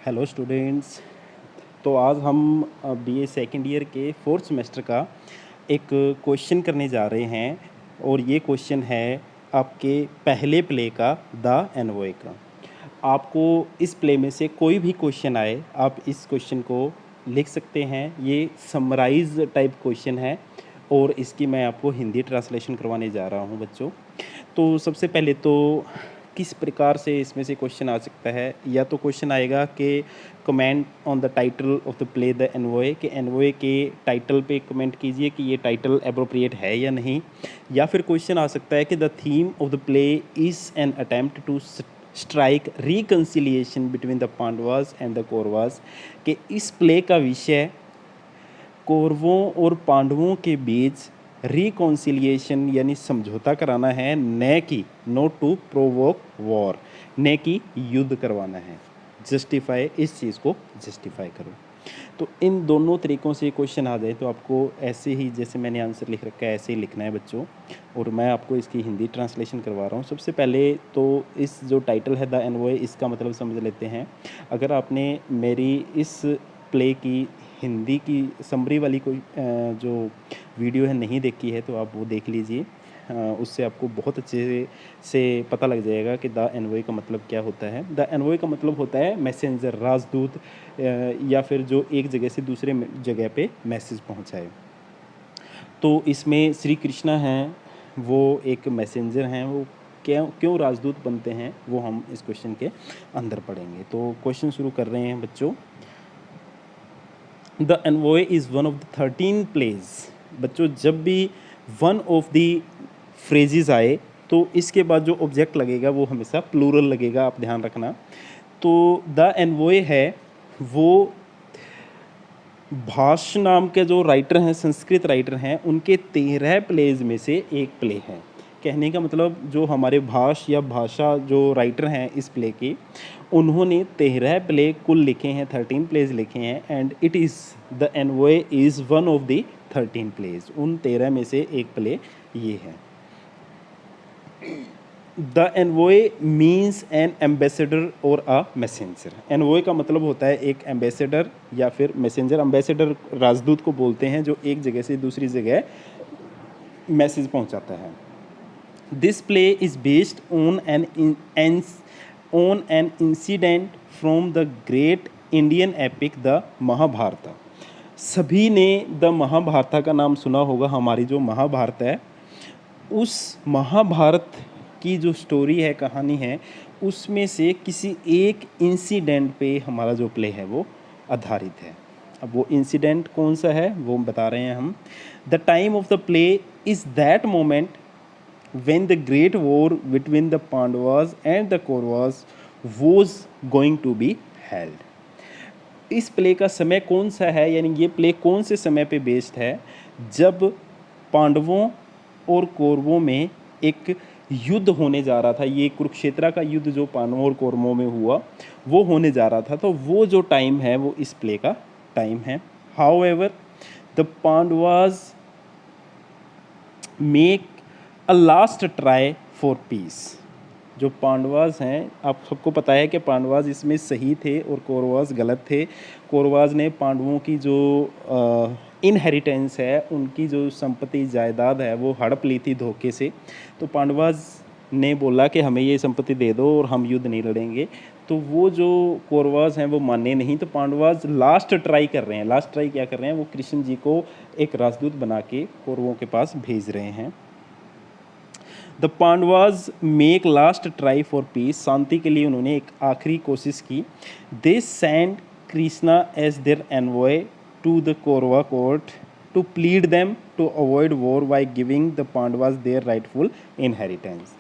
Hello students. तो आज हम बीए सेकंड ईयर के फोर्थ सेमेस्टर का एक क्वेश्चन करने जा रहे हैं और ये क्वेश्चन है आपके पहले प्ले का द एनवॉय का। आपको इस प्ले में से कोई भी क्वेश्चन आए आप इस क्वेश्चन को लिख सकते हैं। ये समराइज टाइप क्वेश्चन है और इसकी मैं आपको हिंदी ट्रांसलेशन करवाने जा रहा हूँ बच्चों। तो सबसे पहले तो किस प्रकार से इसमें से क्वेश्चन आ सकता है, या तो क्वेश्चन आएगा कि comment on the title of the play the envoy, के एनवॉय के टाइटल पे कमेंट कीजिए कि ये टाइटल एप्रोप्रिएट है या नहीं। या फिर क्वेश्चन आ सकता है कि the theme of the play is an attempt to strike reconciliation between the Pandavas and the Kauravas, कि इस प्ले का विषय कौरवों और पांडवों के बीच रिकॉन्सिलिएशन यानी समझौता कराना है, न कि नॉट टू प्रोवोक वॉर, न कि युद्ध करवाना है। जस्टिफाई, इस चीज़ को जस्टिफाई करो। तो इन दोनों तरीक़ों से क्वेश्चन आ जाए तो आपको ऐसे ही, जैसे मैंने आंसर लिख रखा है ऐसे ही लिखना है बच्चों। और मैं आपको इसकी हिंदी ट्रांसलेशन करवा रहा हूँ। सबसे पहले तो इस जो टाइटल है द एनवॉय, इसका मतलब समझ लेते हैं। अगर आपने मेरी इस प्ले की हिंदी की समरी वाली कोई जो वीडियो है नहीं देखी है तो आप वो देख लीजिए। उससे आपको बहुत अच्छे से पता लग जाएगा कि द एनवॉय का मतलब क्या होता है। द एनवॉय का मतलब होता है मैसेंजर, राजदूत, या फिर जो एक जगह से दूसरे जगह पे मैसेज पहुंचाए। तो इसमें श्री कृष्णा हैं, वो एक मैसेंजर हैं। वो क्यों राजदूत बनते हैं वो हम इस क्वेश्चन के अंदर पढ़ेंगे। तो क्वेश्चन शुरू कर रहे हैं बच्चों। The envoy is one of the 13 plays. बच्चों जब भी वन ऑफ द फ्रेजेस आए तो इसके बाद जो ऑब्जेक्ट लगेगा वो हमेशा प्लूरल लगेगा, आप ध्यान रखना। तो द एनवॉय है वो भाष नाम के जो राइटर हैं, संस्कृत राइटर हैं, उनके 13 प्लेज में से एक प्ले है। कहने का मतलब जो हमारे भाष या भाषा जो राइटर हैं इस प्ले के, उन्होंने 13 प्ले कुल लिखे हैं, 13 प्लेज लिखे हैं। And it is the envoy is one of the 13 plays. उन 13 में से एक प्ले ये है। The envoy means an ambassador और अ मैसेंजर। एनवॉय का मतलब होता है एक एम्बेसडर या फिर मैसेंजर। एम्बेसडर राजदूत को बोलते हैं जो एक जगह से दूसरी जगह मैसेज पहुंचाता है। This play is based on an incident from the great Indian epic the Mahabharata. सभी ने द महाभारत का नाम सुना होगा। हमारी जो महाभारत है, उस महाभारत की जो स्टोरी है, कहानी है, उसमें से किसी एक इंसिडेंट पे हमारा जो प्ले है वो आधारित है। अब वो इंसिडेंट कौन सा है वो बता रहे हैं हम। The time of the play is that moment when the great war between the Pandavas and the Kauravas was going to be held। इस प्ले का समय कौन सा है, यानी ये प्ले कौन से समय पे बेस्ड है, जब पांडवों और कौरवों में एक युद्ध होने जा रहा था। ये कुरुक्षेत्र का युद्ध जो पांडवों और कौरवों में हुआ वो होने जा रहा था। तो वो जो टाइम है वो इस प्ले का टाइम है। However the Pandavas make a last try for piece. जो पांडवास हैं, आप सबको पता है कि पांडवास इसमें सही थे और कौरवास गलत थे। कौरवास ने पांडवों की जो इनहेरिटेंस है, उनकी जो संपत्ति जायदाद है वो हड़प ली थी धोखे से। तो पांडवास ने बोला कि हमें ये संपत्ति दे दो और हम युद्ध नहीं लड़ेंगे। तो वो जो कौरवास हैं वो माने नहीं। तो पांडवास लास्ट ट्राई कर रहे हैं। लास्ट ट्राई क्या कर रहे हैं, वो कृष्ण जी को एक राजदूत बना के कौरवों के पास भेज रहे हैं। The Pandavas make last try for peace. शांति के लिए उन्होंने एक आखिरी कोशिश की। They send Krishna as their envoy to the Kaurava court to plead them to avoid war by giving the Pandavas their rightful inheritance.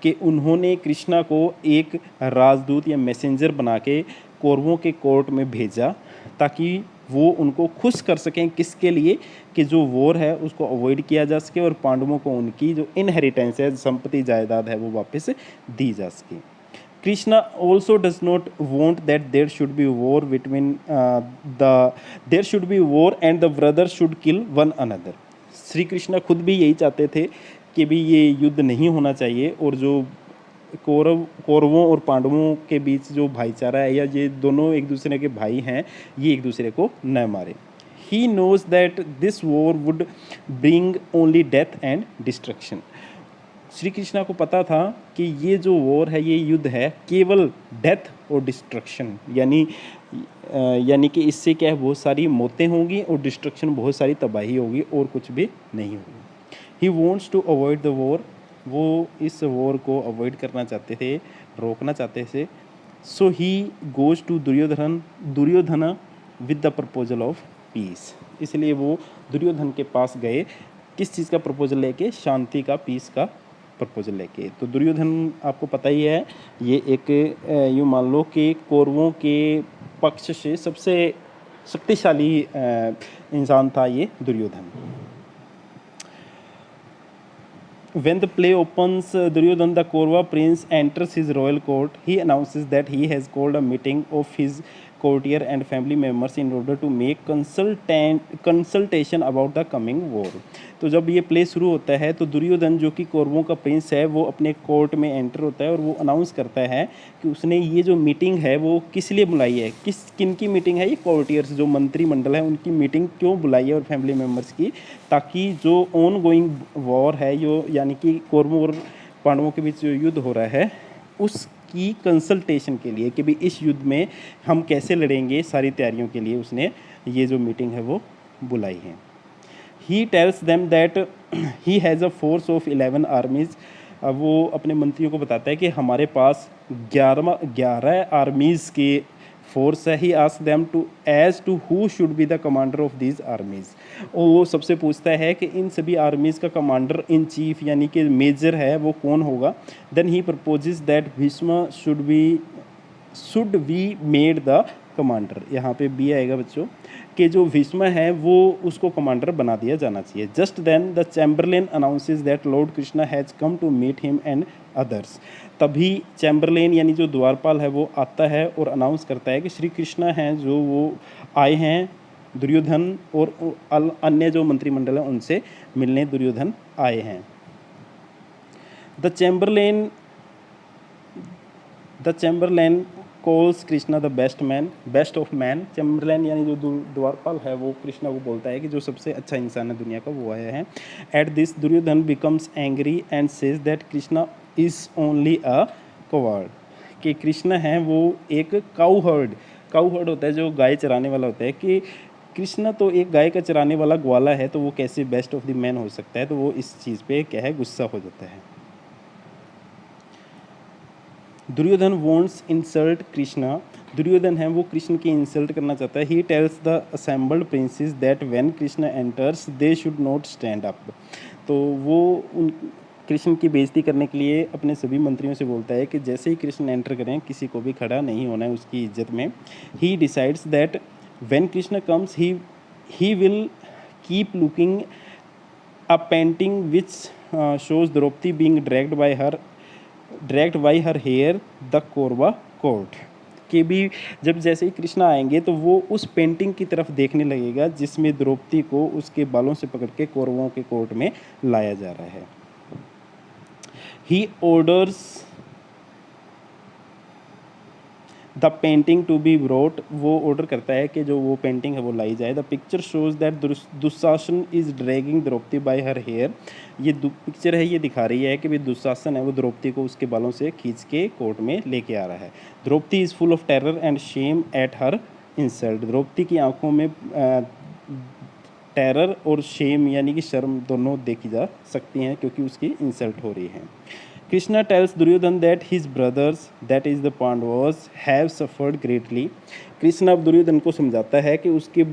कि उन्होंने कृष्णा को एक राजदूत या मैसेंजर बना के कौरवों के कोर्ट में भेजा ताकि वो उनको खुश कर सकें, किसके लिए, कि जो वॉर है उसको अवॉइड किया जा सके और पांडवों को उनकी जो इनहेरिटेंस है, संपत्ति जायदाद है, वो वापस दी जा सके। Krishna also does not want that there should be war between there should be war and the brothers should kill one another. Shri Krishna खुद भी यही चाहते थे कि भी ये युद्ध नहीं होना चाहिए और जो कौरवों और पांडवों के बीच जो भाईचारा है, या ये दोनों एक दूसरे के भाई हैं, ये एक दूसरे को न मारे। He knows that this war would bring only death and destruction. Shri Krishna को पता था कि ये जो वॉर है, ये युद्ध है, केवल डेथ और डिस्ट्रक्शन, यानी कि इससे क्या है, बहुत सारी मौतें होंगी और डिस्ट्रक्शन, बहुत सारी तबाही होगी, और कुछ भी नहीं होगी। He wants to avoid the war, वो इस वॉर को अवॉइड करना चाहते थे, रोकना चाहते थे। So he goes to Duryodhana with the proposal of peace. इसलिए वो दुर्योधन के पास गए, किस चीज़ का प्रपोजल लेके, शांति का, पीस का प्रपोजल लेके। तो दुर्योधन आपको पता ही है, ये एक यूँ मान लो कि कौरवों के पक्ष से सबसे शक्तिशाली इंसान था ये Duryodhan. When the play opens, Duryodhan, the Kaurava prince, enters his royal court. He announces that he has called a meeting of his courtier and family members in order to make consultation about the coming war. तो जब ये play शुरू होता है तो दुर्योधन, जो कि कौरवों का प्रिंस है, वो अपने कोर्ट में एंटर होता है और वो अनाउंस करता है कि उसने ये जो मीटिंग है वो किस लिए बुलाई है, किन की मीटिंग है, ये कोर्टियर्स जो मंत्रिमंडल है उनकी मीटिंग क्यों बुलाई है, और फैमिली मेम्बर्स की, ताकि जो ऑन गोइंग वॉर है, जो यानी कि कौरवों और पांडवों के बीच जो युद्ध हो रहा है, उसकी कंसल्टेशन के लिए, कि भाई इस युद्ध में हम कैसे लड़ेंगे, सारी तैयारियों के लिए उसने ये जो मीटिंग है वो बुलाई है। He tells them that he has a force of 11 armies. अब वो अपने मंत्रियों को बताता है कि हमारे पास 11 आर्मीज़ के फोर्स है। He asks them to as to who should be the commander of these armies. और वो सबसे पूछता है कि इन सभी आर्मीज़ का कमांडर इन चीफ, यानी कि मेजर है, वो कौन होगा। Then he proposes that Bhishma should be made the commander. यहाँ पे बी आएगा बच्चों, कि जो भीष्म है वो उसको कमांडर बना दिया जाना चाहिए। Just then the chamberlain announces that lord Krishna has come to meet him and others. तभी चैम्बरलेन यानी जो द्वारपाल है वो आता है और अनाउंस करता है कि श्री कृष्णा हैं जो वो आए हैं दुर्योधन और अन्य जो मंत्रिमंडल है उनसे मिलने दुर्योधन आए हैं। The Chamberlain calls Krishna the best of man. Chamberlain यानी जो द्वारपाल है वो कृष्णा को बोलता है कि जो सबसे अच्छा इंसान है दुनिया का वो आया है। At this Duryodhana becomes angry and says that Krishna is only a coward. कि कृष्णा है वो एक काऊ हर्ड होता है, जो गाय चराने वाला होता है, कि कृष्णा तो एक गाय का चराने वाला ग्वाला है, तो वो कैसे बेस्ट ऑफ द मैन हो सकता है। तो वो इस चीज़ पे क्या है, गुस्सा हो जाता है। Duryodhan wants insult Krishna. दुर्योधन है वो कृष्ण की इंसल्ट करना चाहता है। He tells the assembled princes that when Krishna enters they should not stand up. तो वो उन कृष्ण की बेइज्जती करने के लिए अपने सभी मंत्रियों से बोलता है कि जैसे ही कृष्ण एंटर करें किसी को भी खड़ा नहीं होना है उसकी इज्जत में। He decides that when Krishna comes he will keep looking a painting which shows Draupadi being dragged by her hair the Kaurava court. कि भी जब जैसे ही कृष्णा आएंगे तो वो उस पेंटिंग की तरफ देखने लगेगा जिसमें द्रौपदी को उसके बालों से पकड़ के कौरवों के कोर्ट में लाया जा रहा है। He orders the painting to be brought. वो ऑर्डर करता है कि जो वो पेंटिंग है वो लाई जाए। The picture shows that Dushasana is dragging Draupadi by her hair. ये पिक्चर है, ये दिखा रही है कि भाई दुशासन है वो द्रौपदी को उसके बालों से खींच के कोर्ट में लेके आ रहा है। Draupadi is full of terror and shame at her insult. Draupadi की आंखों में टेरर और शेम यानी कि शर्म दोनों देखी जा सकती हैं क्योंकि उसकी इंसल्ट हो रही है। Krishna tells Duryodhana that his brothers that is the Pandavas have suffered greatly. Krishna अब दुर्योधन को समझाता है कि उसके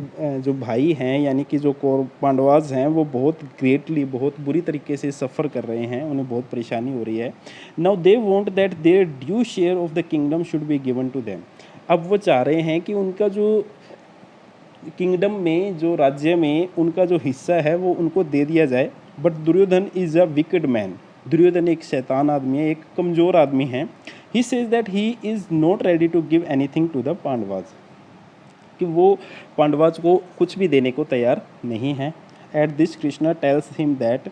जो भाई हैं यानी कि जो पांडवास हैं वो बहुत बुरी तरीके से सफ़र कर रहे हैं, उन्हें बहुत परेशानी हो रही है। Now they want that their due share of the kingdom should be given to them. अब वो चाह रहे हैं कि उनका जो किंगडम में, जो राज्य में उनका जो हिस्सा है वो उनको दे दिया जाए। But Duryodhana is a wicked man. Duryodhana एक शैतान आदमी है, एक कमज़ोर आदमी है। He says that he is not ready to give anything to the Pandavas. कि वो पांडवाज को कुछ भी देने को तैयार नहीं है। At this Krishna tells him that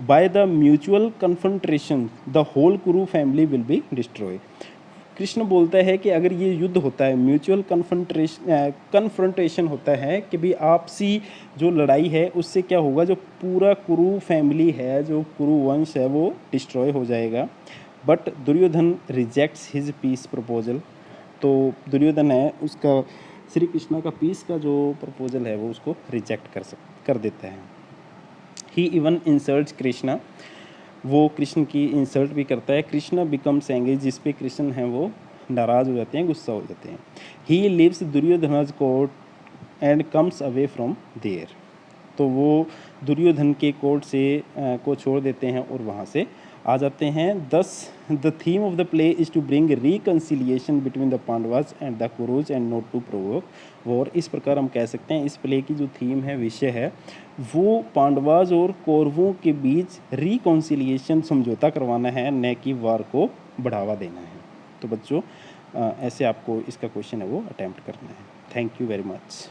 by the mutual confrontation the whole Kuru family will be destroy. Krishna बोलता है कि अगर ये युद्ध होता है, म्यूचुअल कन्फ्रंटेशन होता है कि भी आपसी जो लड़ाई है उससे क्या होगा, जो पूरा कुरु फैमिली है, जो कुरु वंश है वो डिस्ट्रॉय हो जाएगा। But Duryodhana rejects his peace proposal. तो दुर्योधन है उसका श्री कृष्णा का पीस का जो प्रपोजल है वो उसको रिजेक्ट कर देता है। ही इवन इंसल्ट्स कृष्णा, वो कृष्ण की इंसल्ट भी करता है। कृष्णा बिकम्स एंग्री, जिस पे कृष्ण हैं वो नाराज़ हो जाते हैं, गुस्सा हो जाते हैं। He leaves Duryodhan's court and comes away from there. तो वो दुर्योधन के कोर्ट से को छोड़ देते हैं और वहाँ से आ जाते हैं। Thus the theme of the play is to bring reconciliation between the Pandavas and the Kurus and not to provoke war. इस प्रकार हम कह सकते हैं इस प्ले की जो थीम है, विषय है, वो पांडवाज और कौरवों के बीच रिकन्सिलिएशन, समझौता करवाना है, न कि वार को बढ़ावा देना है। तो बच्चों ऐसे आपको इसका क्वेश्चन है वो अटैम्प्ट करना है। Thank you very much.